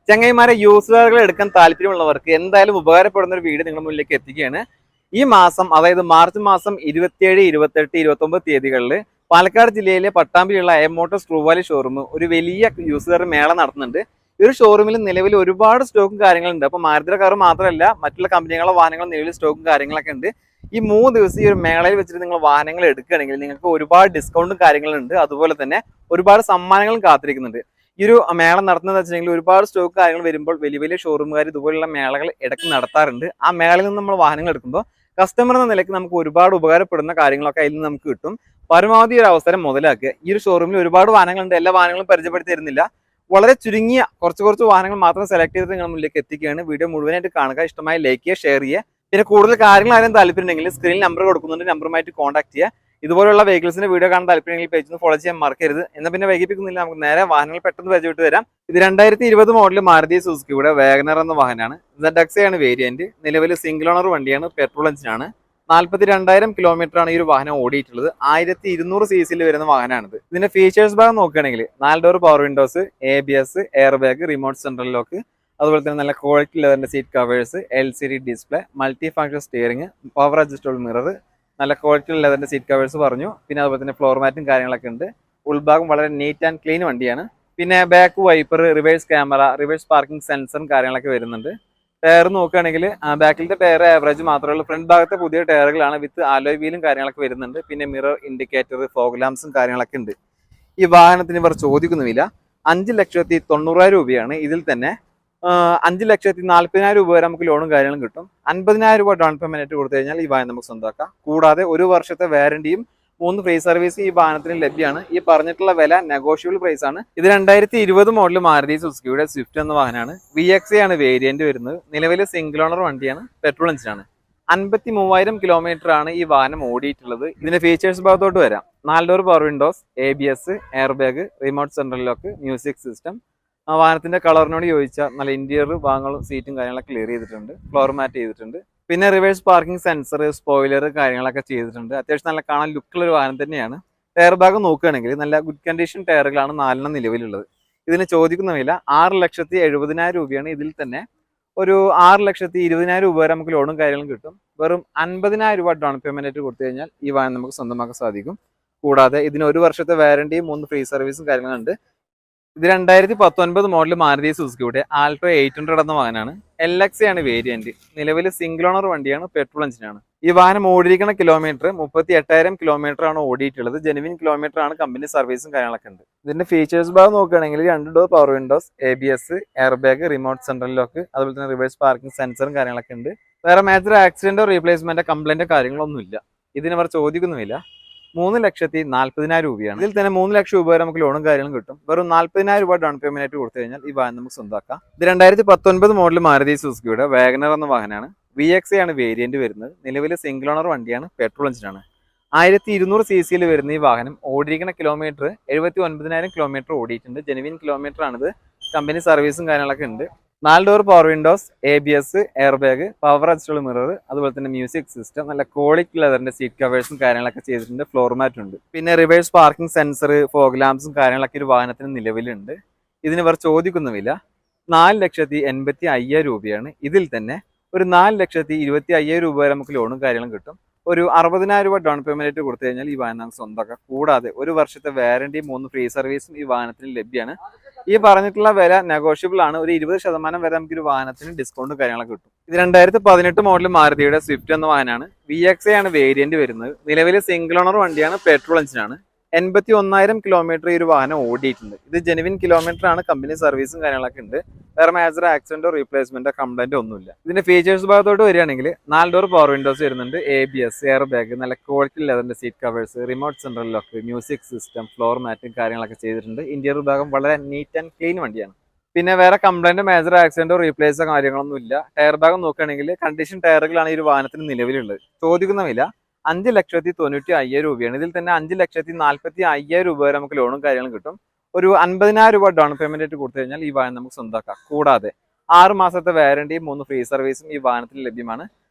ചങ്ങായിമാരെ യൂസ്ഡ് കാറുകൾ എടുക്കാൻ താല്പര്യമുള്ളവർക്ക് എന്തായാലും ഉപകാരപ്പെടുന്ന ഒരു വീഡിയോ നിങ്ങളുടെ മുന്നിലേക്ക് എത്തിക്കുകയാണ്. ഈ മാസം അതായത് മാർച്ച് മാസം 27, 28, 29 തീയതികളിൽ പാലക്കാട് ജില്ലയിലെ പട്ടാമ്പിയിലുള്ള M motors true value showroom ഒരു വലിയ യൂസ്ഡ് കാർ മേള നടത്തുന്നുണ്ട്. ഈ ഒരു ഷോറൂമിൽ നിലവിൽ ഒരുപാട് സ്റ്റോക്കും കാര്യങ്ങളുണ്ട്. അപ്പോൾ മാരുതിയുടെ കാർ മാത്രമല്ല മറ്റുള്ള കമ്പനികളുടെ വാഹനങ്ങളും നിലവിൽ സ്റ്റോക്കും കാര്യങ്ങളൊക്കെ ഉണ്ട്. ഈ 3 ദിവസം ഈ ഒരു മേളയിൽ വെച്ചിട്ട് നിങ്ങൾ വാഹനങ്ങൾ എടുക്കുകയാണെങ്കിൽ നിങ്ങൾക്ക് ഒരുപാട് ഡിസ്കൗണ്ടും കാര്യങ്ങളുണ്ട്. അതുപോലെ തന്നെ ഒരുപാട് സമ്മാനങ്ങളും കാത്തിരിക്കുന്നുണ്ട്. ഈ ഒരു മേള നടത്തുന്നത് വെച്ചിട്ടുണ്ടെങ്കിൽ ഒരുപാട് സ്റ്റോക്ക് കാര്യങ്ങൾ വരുമ്പോൾ വലിയ വലിയ ഷോറൂമുകാർ ഇതുപോലുള്ള മേളകൾ ഇടയ്ക്ക് നടത്താറുണ്ട്. ആ മേളയിൽ നിന്ന് നമ്മൾ വാഹനങ്ങൾ എടുക്കുമ്പോൾ കസ്റ്റമർ എന്ന നിലയ്ക്ക് നമുക്ക് ഒരുപാട് ഉപകാരപ്പെടുന്ന കാര്യങ്ങളൊക്കെ അതിൽ നിന്ന് നമുക്ക് കിട്ടും. പരമാവധി ഒരു അവസരം മുതലാക്കുക. ഈ ഒരു ഷോറൂമിൽ ഒരുപാട് വാഹനങ്ങളുണ്ട്. എല്ലാ വാഹനങ്ങളും പരിചയപ്പെടുത്തി തരുന്നില്ല. വളരെ ചുരുങ്ങിയ കുറച്ച് വാഹനങ്ങൾ മാത്രം സെലക്ട് ചെയ്ത് നിങ്ങൾ മുന്നിലേക്ക് എത്തിക്കുകയാണ്. വീഡിയോ മുഴുവനായിട്ട് കാണുക. ഇഷ്ടമായി ലൈക്ക് ചെയ്യുക, ഷെയർ ചെയ്യുക. പിന്നെ കൂടുതൽ കാര്യങ്ങൾ ആരും താല്പര്യമുണ്ടെങ്കിൽ സ്ക്രീനിൽ നമ്പർ കൊടുക്കുന്നുണ്ട്, നമ്പറുമായിട്ട് കോൺടാക്ട് ചെയ്യുക. ഇതുപോലുള്ള വെഹിക്കിൾസിന്റെ വീഡിയോ കാണാൻ താല്പര്യമെങ്കിൽ പേജ് ഒന്ന് ഫോളോ ചെയ്യാൻ മറക്കരുത്. എന്നാൽ പിന്നെ വൈകിപ്പിക്കുന്നില്ല, നമുക്ക് നേരെ വാഹനങ്ങൾ പെട്ടെന്ന് പരിചയപ്പെട്ട് തരാം. ഇത് 2020 മോഡൽ മാരുതി സുസുക്കിയുടെ വാഗനർ എന്ന വാഹനമാണ്. ZX ആണ് വേരിയന്റ്. നിലവിൽ സിംഗിൾ ഓണർ വണ്ടിയാണ്, പെട്രോൾ എഞ്ചിനാണ്. 42,000 കിലോമീറ്റർ ആണ് ഈ ഒരു വാഹനം ഓടിയിട്ടുള്ളത്. 1200 cc വരുന്ന വാഹനമാണിത്. ഇതിന്റെ ഫീച്ചേഴ്സ് ഭാഗം നോക്കുകയാണെങ്കിൽ 4 door power windows, ABS, air bag, remote central lock, അതുപോലെ തന്നെ നല്ല ക്വാളിറ്റി ലെതറിന്റെ seat covers, LCD display, multi function steering, power adjustable mirror, നല്ല ക്വാളിറ്റി ലെതറിന്റെ സീറ്റ് കവേഴ്സ് പറഞ്ഞു. പിന്നെ അതുപോലെ തന്നെ ഫ്ലോർ മാറ്റും കാര്യങ്ങളൊക്കെ ഉണ്ട്. ഉൾഭാഗം വളരെ നീറ്റ് ആൻഡ് ക്ലീൻ വണ്ടിയാണ്. പിന്നെ back wiper, reverse camera, reverse parking സെൻസറും കാര്യങ്ങളൊക്കെ വരുന്നുണ്ട്. ടയർ നോക്കുകയാണെങ്കിൽ ബാക്കിലത്തെ ടയർ ആവറേജ് മാത്രമേ ഉള്ളൂ. ഫ്രണ്ട് ഭാഗത്തെ പുതിയ ടയറുകളാണ് വിത്ത് ആലോയ് വീലും കാര്യങ്ങളൊക്കെ വരുന്നുണ്ട്. പിന്നെ മിറർ, ഇൻഡിക്കേറ്റർ, ഫോഗ് ലാംപ്സും കാര്യങ്ങളൊക്കെ ഉണ്ട്. ഈ വാഹനത്തിന് ഇവർ ചോദിക്കുന്ന വില 5,90,000 രൂപയാണ്. ഇതിൽ തന്നെ 5,40,000 രൂപ വരെ നമുക്ക് ലോണും കാര്യങ്ങളും കിട്ടും. 50,000 രൂപ ഡൗൺ പേയ്മെന്റ് കൊടുത്തു കഴിഞ്ഞാൽ ഈ വാഹനം നമുക്ക് സ്വന്തമാക്കാം. കൂടാതെ 1 വർഷത്തെ വാറന്റിയും 3 ഫ്രീ സർവീസ് ഈ വാഹനത്തിന് ലഭ്യമാണ്. ഈ പറഞ്ഞിട്ടുള്ള വില നെഗോഷ്യബിൾ പ്രൈസ് ആണ്. ഇത് 2020 മോഡൽ മാരുതി സുസുക്കിയുടെ സ്വിഫ്റ്റ് എന്ന വാഹനമാണ്. VX ആണ് വേരിയന്റ് വരുന്നത്. നിലവിലെ സിംഗിൾ ഓണർ വണ്ടിയാണ്, പെട്രോൾ എഞ്ചിനാണ്. 53,000 കിലോമീറ്റർ ആണ് ഈ വാഹനം ഓടിയിട്ടുള്ളത്. ഇതിന്റെ ഫീച്ചേഴ്സ് ഭാഗത്തോട്ട് വരാം. 4 door power windows, ABS, air bag, remote central lock, music system. ആ വാഹനത്തിന്റെ കളറിനോട് ചോദിച്ചാൽ നല്ല ഇന്റീരിയർ ഭാഗങ്ങളും സീറ്റും കാര്യങ്ങളൊക്കെ ക്ലിയർ ചെയ്തിട്ടുണ്ട്, ഫ്ലോർ മാറ്റ് ചെയ്തിട്ടുണ്ട്. പിന്നെ റിവേഴ്സ് പാർക്കിംഗ് സെൻസർ, സ്പോയിലർ കാര്യങ്ങളൊക്കെ ചെയ്തിട്ടുണ്ട്. അത്യാവശ്യം നല്ല കാണാൻ ലുക്കുള്ള ഒരു വാഹനം തന്നെയാണ്. ടയർ ഭാഗം നോക്കുകയാണെങ്കിൽ നല്ല ഗുഡ് കണ്ടീഷൻ ടയറുകളാണ് 4 നിലവിലുള്ളത്. ഇതിന് ചോദിക്കുന്ന വില 6,70,000 രൂപയാണ്. ഇതിൽ തന്നെ ഒരു 6,20,000 രൂപ വരെ നമുക്ക് ലോണും കാര്യങ്ങളും കിട്ടും. വെറും 50,000 രൂപ ഡൗൺ പേയ്മെന്റ് കൊടുത്തു കഴിഞ്ഞാൽ ഈ വാഹനം നമുക്ക് സ്വന്തമാക്കാൻ സാധിക്കും. കൂടാതെ ഇതിന് 1 വർഷത്തെ വാറന്റിയും 3 ഫ്രീ സർവീസും കാര്യങ്ങളുണ്ട്. ഇത് 2019 മോഡൽ മാരുതി സുസുക്കിയുടെ ആൾട്ടോ 800 എന്ന വാഹനമാണ്. LX ആണ് വേരിയന്റ്. നിലവിൽ സിംഗിൾ ഓണർ വണ്ടിയാണ്, പെട്രോൾ എഞ്ചിനാണ്. ഈ വാഹനം ഓടിയിരിക്കുന്ന കിലോമീറ്റർ 38,000 കിലോമീറ്റർ ആണ് ഓടിയിട്ടുള്ളത്. ജെനുവിൻ കിലോമീറ്റർ ആണ്. കമ്പനി സർവീസും കാര്യങ്ങളൊക്കെ ഉണ്ട്. ഇതിന്റെ ഫീച്ചേഴ്സ് ഭാഗം നോക്കുകയാണെങ്കിൽ 2 door power windows, ABS, air bag, remote central lock, അതുപോലെ തന്നെ റിവേഴ്സ് പാർക്കിംഗ് സെൻസറും കാര്യങ്ങളൊക്കെ ഉണ്ട്. വേറെ മേജർ ആക്സിഡന്റോ റീപ്ലേസ്മെന്റോ കംപ്ലൈന്റോ കാര്യങ്ങളൊന്നുമില്ല. ഇതിന് അവർ ചോദിക്കുന്നുമില്ല. 3,40,000 രൂപയാണ്. ഇതിൽ തന്നെ 3 ലക്ഷം രൂപ വരെ നമുക്ക് ലോണും കാര്യങ്ങളും കിട്ടും. വെറും 40,000 രൂപ ഡൗൺ പേയ്മെന്റ് കൊടുത്തു കഴിഞ്ഞാൽ ഈ വാഹനം നമുക്ക് സ്വന്തമാക്കാം. ഇത് 2019 മോഡൽ മാരുതി സുസുക്കിയുടെ വാഗനർ എന്ന വാഹനമാണ്. VX ആണ് വേരിയന്റ് വരുന്നത്. നിലവിൽ സിംഗിൾ ഓണർ വണ്ടിയാണ്, പെട്രോൾ എഞ്ചിനാണ്. 1200 cc വരുന്ന ഈ വാഹനം ഓടിയിരിക്കുന്ന കിലോമീറ്റർ 79,000 കിലോമീറ്റർ ഓടിയിട്ടുണ്ട്. ജെനുവിൻ കിലോമീറ്റർ ആണിത്. കമ്പനി സർവീസും കാര്യങ്ങളൊക്കെ ഉണ്ട്. 4 door power windows, ABS, air bag, power adjustable mirror, അതുപോലെ തന്നെ മ്യൂസിക് സിസ്റ്റം, നല്ല ക്വാളിറ്റി ലെതറിന്റെ സീറ്റ് കവേഴ്സും കാര്യങ്ങളൊക്കെ ചെയ്തിട്ടുണ്ട്. ഫ്ലോർ മാറ്റ് ഉണ്ട്. പിന്നെ റിവേഴ്സ് പാർക്കിംഗ് സെൻസർ, ഫോഗ് ലാംപ്സും കാര്യങ്ങളൊക്കെ ഒരു വാഹനത്തിന് നിലവിലുണ്ട്. ഇതിന് ഇവർ ചോദിക്കുന്ന വില 4,85,000 രൂപയാണ്. ഇതിൽ തന്നെ ഒരു 4,25,000 രൂപ വരെ നമുക്ക് ലോണും കാര്യങ്ങളും കിട്ടും. ഒരു 60,000 രൂപ ഡൗൺ പേയ്മെന്റ് കൊടുത്തു കഴിഞ്ഞാൽ ഈ വാഹനം നമുക്ക് സ്വന്തമാക്കാം. കൂടാതെ 1 വർഷത്തെ വാറന്റിയും 3 ഫ്രീ സർവീസും ഈ വാഹനത്തിന് ലഭ്യമാണ്. ഈ പറഞ്ഞിട്ടുള്ള വില നെഗോഷ്യബിൾ ആണ്. ഒരു 20% വരെ നമുക്ക് ഒരു വാഹനത്തിന് ഡിസ്കൗണ്ട് കാര്യങ്ങളൊക്കെ കിട്ടും. ഇത് 2018 മോഡൽ മാരുതിയുടെ സ്വിഫ്റ്റ് എന്ന വാഹനമാണ്. VX ആണ് വേരിയന്റ് വരുന്നത്. നിലവിൽ സിംഗിൾ ഓണർ വണ്ടിയാണ്, പെട്രോൾ എഞ്ചിനാണ്. 81,000 കിലോമീറ്റർ ഈ ഒരു വാഹനം ഓടിയിട്ടുണ്ട്. ഇത് ജെനുവിൻ കിലോമീറ്റർ ആണ്. കമ്പനി സർവീസും കാര്യങ്ങളൊക്കെ ഉണ്ട്. വേറെ മേജർ ആക്സിഡന്റോ റീപ്ലേസ്മെന്റോ കംപ്ലൈന്റോ ഒന്നുമില്ല. ഇതിന്റെ ഫീച്ചേഴ്സ് ഭാഗത്തോട്ട് വരികയാണെങ്കിൽ 4 ഡോർ പവർ വിൻഡോസ് വരുന്നുണ്ട്, ABS, എയർ ബാഗ്, നല്ല ക്വാളിറ്റി ലെതറിന്റെ seat covers, remote central lock, music system, floor മാറ്റും കാര്യങ്ങളൊക്കെ ചെയ്തിട്ടുണ്ട്. ഇന്റീരിയർ ഭാഗം വളരെ നീറ്റ് ആൻഡ് ക്ലീൻ വണ്ടിയാണ്. പിന്നെ വേറെ കംപ്ലൈന്റ്, മേജർ ആക്സിഡന്റോ റീപ്ലേസോ കാര്യങ്ങളൊന്നും ഇല്ല. ടയർ ഭാഗം നോക്കുകയാണെങ്കിൽ കണ്ടീഷൻ ടയറുകളാണ് ഈ ഒരു വാഹനത്തിന് നിലവിലുള്ളത്. ചോദിക്കുന്ന വില 5,90,000 രൂപയാണ്. ഇതിൽ തന്നെ 5,40,000 രൂപ വരെ നമുക്ക് ലോണും കാര്യങ്ങളും കിട്ടും. ഒരു 50,000 രൂപ ഡൗൺ പേയ്മെന്റ് കൊടുത്തു കഴിഞ്ഞാൽ ഈ വാഹനം നമുക്ക് സ്വന്തമാക്കാം. കൂടാതെ 6 മാസത്തെ വാറന്റിയും 3 ഫ്രീ സർവീസും ഈ വാഹനത്തിൽ ലഭ്യമാണ്.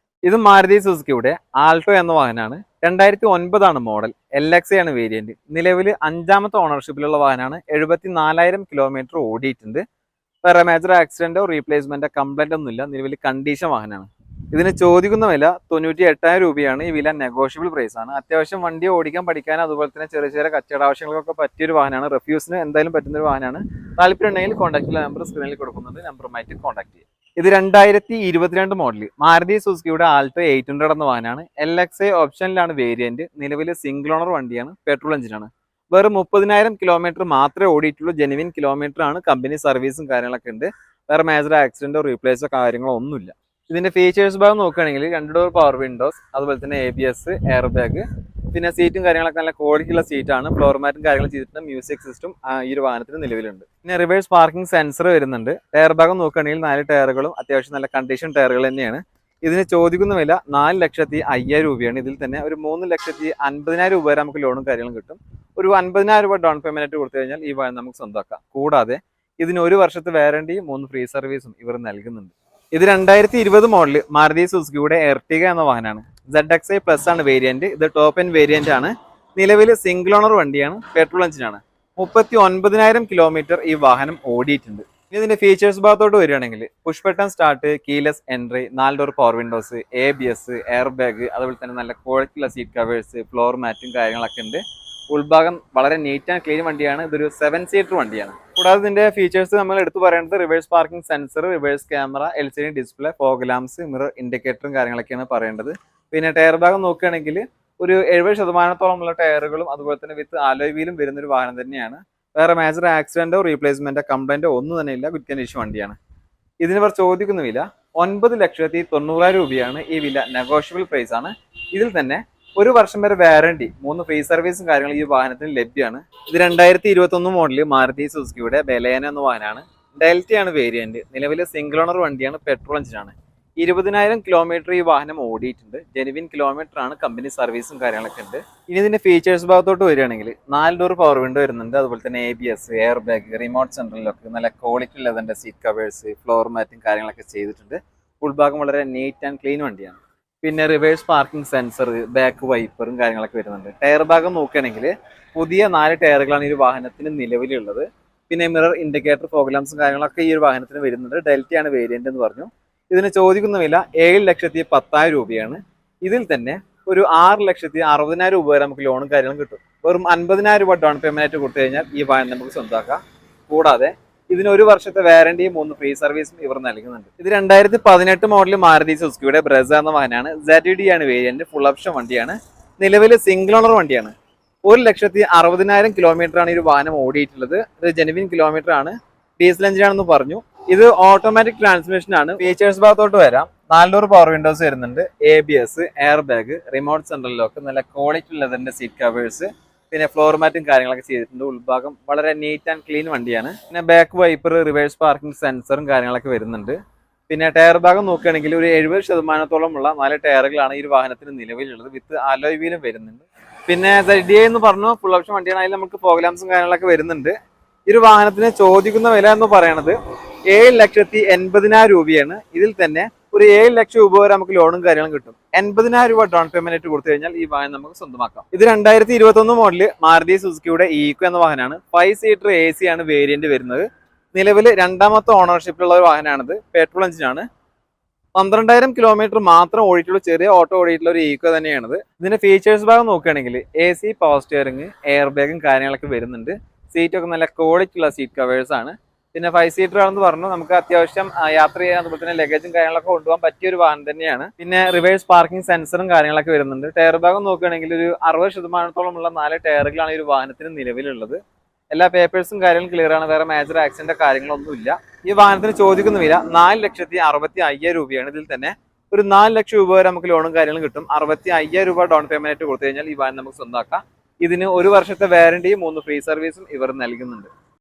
ഇത് മാരുതി സുസുക്കിയുടെ ആൾട്ടോ എന്ന വാഹനമാണ്. 2009 ആണ് മോഡൽ. LX ആണ് വേരിയന്റ്. നിലവിൽ 5ാമത്തെ ഓണർഷിപ്പിലുള്ള വാഹനമാണ്. 74,000 കിലോമീറ്റർ ഓടിയിട്ടുണ്ട്. വേറെ മേജർ ആക്സിഡന്റോ റീപ്ലേസ്മെന്റോ കംപ്ലൈന്റ് ഒന്നുമില്ല. നിലവിൽ കണ്ടീഷൻ വാഹനമാണ്. ഇതിന് ചോദിക്കുന്ന വില 98,000 രൂപയാണ്. ഈ വില നെഗോഷ്യബിൾ പ്രൈസ് ആണ്. അത്യാവശ്യം വണ്ടി ഓടിക്കാൻ പഠിക്കാൻ അതുപോലെ തന്നെ ചെറിയ ചെറിയ കച്ചവട ആവശ്യങ്ങൾക്കൊക്കെ പറ്റിയൊരു വാഹനമാണ്. റിഫ്യൂസിന് എന്തായാലും പറ്റുന്ന ഒരു വാഹനമാണ്. താല്പര്യം ഉണ്ടെങ്കിൽ കോൺടാക്ട് നമ്പർ സ്ക്രീനിൽ കൊടുക്കുന്നുണ്ട്. നമ്പറുമായിട്ട് കോൺടാക്ട് ചെയ്യുക. ഇത് 2022 മോഡൽ മാരുതി സുസുക്കിയുടെ ആൾട്ടോ 800 എന്ന വാഹനമാണ്. LXI ഓപ്ഷനിലാണ് വേരിയന്റ്. നിലവിൽ സിംഗിൾ ഓണർ വണ്ടിയാണ്. പെട്രോൾ എഞ്ചിനാണ്. വെറും 30,000 കിലോമീറ്റർ മാത്രമേ ഓടിയിട്ടുള്ളൂ. ജെനുവിൻ കിലോമീറ്റർ ആണ്. കമ്പനി സർവീസും കാര്യങ്ങളൊക്കെ ഉണ്ട്. വേറെ മേജർ ആക്സിഡന്റോ റീപ്ലേസോ കാര്യങ്ങളോ ഒന്നുമില്ല. ഇതിന്റെ ഫീച്ചേഴ്സ് ഭാഗം നോക്കുകയാണെങ്കിൽ 2 ഡോർ പവർ വിൻഡോസ്, അതുപോലെ തന്നെ ABS, എയർ ബാഗ്, പിന്നെ സീറ്റും കാര്യങ്ങളൊക്കെ നല്ല ക്വാളിറ്റി ഉള്ള സീറ്റാണ്. ഫ്ലോർ മാറ്റും കാര്യങ്ങൾ ചെയ്തിട്ട് മ്യൂസിക് സിസ്റ്റം ഈ ഒരു വാഹനത്തിന് നിലവിലുണ്ട്. പിന്നെ റിവേഴ്സ് പാർക്കിംഗ് സെൻസർ വരുന്നുണ്ട്. ടയർ ഭാഗം നോക്കുകയാണെങ്കിൽ 4 ടയറുകളും അത്യാവശ്യം നല്ല കണ്ടീഷൻ ടയറുകൾ തന്നെയാണ്. ഇതിന് ചോദിക്കുന്ന വില 4,05,000 രൂപയാണ്. ഇതിൽ തന്നെ ഒരു 3,50,000 രൂപ വരെ നമുക്ക് ലോണും കാര്യങ്ങളും കിട്ടും. ഒരു 50,000 രൂപ ഡൗൺ പേയ്മെന്റ് കൊടുത്തു കഴിഞ്ഞാൽ ഈ വാഹനം നമുക്ക് സ്വന്തമാക്കാം. കൂടാതെ ഇതിന് 1 വർഷത്തെ വാറണ്ടിയും 3 ഫ്രീ സർവീസും ഇവർ നൽകുന്നുണ്ട്. ഇത് 2020 മോഡല് മാരുതി സുസുക്കിയുടെ എർട്ടിഗ എന്ന വാഹനമാണ്. ZXi പ്ലസ് ആണ് വേരിയന്റ്. ഇത് ടോപ്പ് എൻഡ് വേരിയന്റ് ആണ്. നിലവിൽ സിംഗിൾ ഓണർ വണ്ടിയാണ്. പെട്രോൾ എഞ്ചിനാണ്. 39,000 കിലോമീറ്റർ ഈ വാഹനം ഓടിയിട്ടുണ്ട്. ഇനി ഇതിന്റെ ഫീച്ചേഴ്സ് ഭാഗത്തോട്ട് വരികയാണെങ്കിൽ push button start, keyless entry, 4 door power windows, ABS, air bag, അതുപോലെ തന്നെ നല്ല ക്വാളിറ്റിയുള്ള സീറ്റ് കവേഴ്സ്, ഫ്ലോർ മാറ്റും കാര്യങ്ങളൊക്കെ ഉണ്ട്. ഉൾഭാഗം വളരെ നീറ്റ് ആൻഡ് ക്ലീൻ വണ്ടിയാണ്. ഇതൊരു 7 സീറ്റർ വണ്ടിയാണ്. കൂടാതെ ഇതിന്റെ ഫീച്ചേഴ്സ് നമ്മൾ എടുത്തു പറയേണ്ടത് reverse parking sensor, reverse camera, LCD display, fog lamps, mirror ഇൻഡിക്കേറ്ററും കാര്യങ്ങളൊക്കെയാണ് പറയേണ്ടത്. പിന്നെ ടയർ ഭാഗം നോക്കുകയാണെങ്കിൽ ഒരു 70% ടയറുകളും അതുപോലെ തന്നെ വിത്ത് അലോയ് വീലും വരുന്ന ഒരു വാഹനം തന്നെയാണ്. വേറെ മേജർ ആക്സിഡന്റോ റീപ്ലേസ്മെന്റോ കംപ്ലൈന്റോ ഒന്നും തന്നെ ഇല്ല. ഗുഡ് കണ്ടീഷൻ വണ്ടിയാണ്. ഇതിന് ഇവർ ചോദിക്കുന്ന വില 9,90,000 രൂപയാണ്. ഈ വില നെഗോഷ്യബിൾ പ്രൈസ് ആണ്. ഇതിൽ തന്നെ 1 വർഷം വരെ വാറണ്ടി, 3 ഫ്രീ സർവീസും കാര്യങ്ങളും ഈ വാഹനത്തിന് ലഭ്യമാണ്. ഇത് 2021 മോഡല് മാരുതി സുസുക്കിയുടെ ബലേന എന്ന വാഹനമാണ്. ഡെൽറ്റയാണ് വേരിയന്റ്. നിലവിലെ സിംഗിൾ ഓണർ വണ്ടിയാണ്. പെട്രോൾ എഞ്ചിനാണ്. 20,000 കിലോമീറ്റർ ഈ വാഹനം ഓടിയിട്ടുണ്ട്. ജെനുവിൻ കിലോമീറ്റർ ആണ്. കമ്പനി സർവീസും കാര്യങ്ങളൊക്കെ ഉണ്ട്. ഇനി ഇതിന്റെ ഫീച്ചേഴ്സ് ഭാഗത്തോട്ട് വരികയാണെങ്കിൽ 4 ഡോർ പവർ വിൻഡോ വരുന്നുണ്ട്. അതുപോലെ തന്നെ ABS, എയർ ബാഗ്, റിമോട്ട് സെൻട്രലിലൊക്കെ നല്ല ക്വാളിറ്റി ഉള്ളതിന്റെ സീറ്റ് കവേഴ്സ്, ഫ്ലോർ മാറ്റും കാര്യങ്ങളൊക്കെ ചെയ്തിട്ടുണ്ട്. ഉൾഭാഗം വളരെ നീറ്റ് ആൻഡ് ക്ലീൻ വണ്ടിയാണ്. പിന്നെ റിവേഴ്സ് പാർക്കിംഗ് സെൻസർ, ബാക്ക് വൈപ്പറും കാര്യങ്ങളൊക്കെ വരുന്നുണ്ട്. ടയർ ഭാഗം നോക്കുകയാണെങ്കിൽ പുതിയ 4 ടയറുകളാണ് ഈ വാഹനത്തിന് നിലവിലുള്ളത്. പിന്നെ മിറർ ഇൻഡിക്കേറ്റർ, ഫോഗ് ലാംപ്സും കാര്യങ്ങളൊക്കെ ഈ ഒരു വാഹനത്തിന് വരുന്നുണ്ട്. ഡെൽറ്റയാണ് വേരിയന്റ് എന്ന് പറഞ്ഞു. ഇതിന് ചോദിക്കുന്ന വില 7,10,000 രൂപയാണ്. ഇതിൽ തന്നെ ഒരു 6,60,000 രൂപ വരെ നമുക്ക് ലോണും കാര്യങ്ങളും കിട്ടും. വെറും 50,000 രൂപ ഡൗൺ പേയ്മെന്റ് കൊടുത്തു കഴിഞ്ഞാൽ ഈ വാഹനം നമുക്ക് സ്വന്തമാക്കാം. കൂടാതെ ഇതിന് 1 വർഷത്തെ വാറണ്ടിയും 3 ഫ്രീ സർവീസും ഇവർ നൽകുന്നുണ്ട്. ഇത് 2018 മോഡൽ മാരുതി സുസുക്കിയുടെ ബ്രസ എന്ന വാഹനമാണ്. ZD ആണ് വേരിയന്റ്. ഫുൾ ഓപ്ഷൻ വണ്ടിയാണ്. നിലവിൽ സിംഗിൾ ഓണർ വണ്ടിയാണ്. 1,60,000 കിലോമീറ്റർ ആണ് ഈ ഒരു വാഹനം ഓടിയിട്ടുള്ളത്. ഇത് ജെനുവിൻ കിലോമീറ്റർ ആണ്. ഡീസൽ എഞ്ചിനാണെന്ന് പറഞ്ഞു. ഇത് ഓട്ടോമാറ്റിക് ട്രാൻസ്മിഷൻ ആണ്. ഫീച്ചേഴ്സ് ഭാഗത്തോട്ട് വരാം. 4 ഡോർ പവർ വിൻഡോസ് വരുന്നുണ്ട്. ABS, air bag, remote central lock, നല്ല ക്വാളിറ്റി ഉള്ളതിന്റെ സീറ്റ് കവേഴ്സ്, പിന്നെ ഫ്ലോർ മാറ്റും കാര്യങ്ങളൊക്കെ ചെയ്തിട്ടുണ്ട്. ഉൾഭാഗം വളരെ നീറ്റ് ആൻഡ് ക്ലീൻ വണ്ടിയാണ്. പിന്നെ ബാക്ക് വൈപ്പർ, റിവേഴ്സ് പാർക്കിംഗ് സെൻസറും കാര്യങ്ങളൊക്കെ വരുന്നുണ്ട്. പിന്നെ ടയർ ഭാഗം നോക്കുകയാണെങ്കിൽ ഒരു 70% 4 ടയറുകളാണ് ഈ ഒരു വാഹനത്തിന് നിലവിലുള്ളത്. വിത്ത് അലോയ് വീലും വരുന്നുണ്ട്. പിന്നെ ZD എന്ന് പറഞ്ഞു ഫുൾ ഓപ്ഷൻ വണ്ടിയാണ്. അതിൽ നമുക്ക് ഫോഗ് ലാംപ്സും കാര്യങ്ങളൊക്കെ വരുന്നുണ്ട്. ഈ ഒരു വാഹനത്തിന് ചോദിക്കുന്ന വില എന്ന് പറയുന്നത് 7,80,000 രൂപയാണ്. ഇതിൽ തന്നെ ഒരു 7 ലക്ഷം രൂപ വരെ നമുക്ക് ലോണും കാര്യങ്ങളും കിട്ടും. 80,000 രൂപ ഡൗൺ പേയ്മെന്റ് കൊടുത്തു കഴിഞ്ഞാൽ ഈ വാഹനം നമുക്ക് സ്വന്തമാക്കാം. ഇത് 2021 മോഡല് മാരുതി സുസുക്കിയുടെ ഈക്കോ എന്ന വാഹനമാണ്. 5 സീറ്റർ AC ആണ് വേരിയന്റ് വരുന്നത്. നിലവിൽ 2ാമത്തെ ഓണർഷിപ്പിലുള്ള ഒരു വാഹനമാണിത്. പെട്രോൾ എഞ്ചിനാണ്. 12,000 കിലോമീറ്റർ മാത്രം ഓടിയിട്ടുള്ള ചെറിയ ഓട്ടോ ഓടിയിട്ടുള്ള ഒരു ഈക്കോ തന്നെയാണിത്. ഇതിന്റെ ഫീച്ചേഴ്സ് ഭാഗം നോക്കുകയാണെങ്കിൽ AC, പവർ സ്റ്റിയറിംഗ്, എയർ ബാഗും കാര്യങ്ങളൊക്കെ വരുന്നുണ്ട്. സീറ്റൊക്കെ നല്ല ക്വാളിറ്റി ഉള്ള സീറ്റ് കവേഴ്സ് ആണ്. പിന്നെ 5 സീറ്റർ ആണെന്ന് പറഞ്ഞു. നമുക്ക് അത്യാവശ്യം യാത്ര ചെയ്യാൻ, അതുപോലെ തന്നെ ലഗേജും കാര്യങ്ങളൊക്കെ കൊണ്ടുപോകാൻ പറ്റിയ ഒരു വാഹനം തന്നെയാണ്. പിന്നെ റിവേഴ്സ് പാർക്കിംഗ് സെൻസറും കാര്യങ്ങളൊക്കെ വരുന്നുണ്ട്. ടയർ ഭാഗം നോക്കുകയാണെങ്കിൽ ഒരു 60% 4 ടയറുകളാണ് ഈ ഒരു വാഹനത്തിന് നിലവിലുള്ളത്. എല്ലാ പേപ്പേഴ്സും കാര്യങ്ങളും ക്ലിയർ ആണ്. വേറെ മേജർ ആക്സിഡന്റ് കാര്യങ്ങളൊന്നും ഇല്ല. ഈ വാഹനത്തിന് ചോദിക്കുന്ന വില 4,65,000 രൂപയാണ്. ഇതിൽ തന്നെ ഒരു 4 ലക്ഷം രൂപ വരെ നമുക്ക് ലോണും കാര്യങ്ങളും കിട്ടും. 65,000 രൂപ ഡൗൺ പേയ്മെന്റ് കൊടുത്തു കഴിഞ്ഞാൽ ഈ വാഹനം നമുക്ക് സ്വന്തമാക്കാം. ഇതിന് 1 വർഷത്തെ വാറണ്ടിയും 3 ഫ്രീ സർവീസും ഇവർ നൽകുന്നുണ്ട്.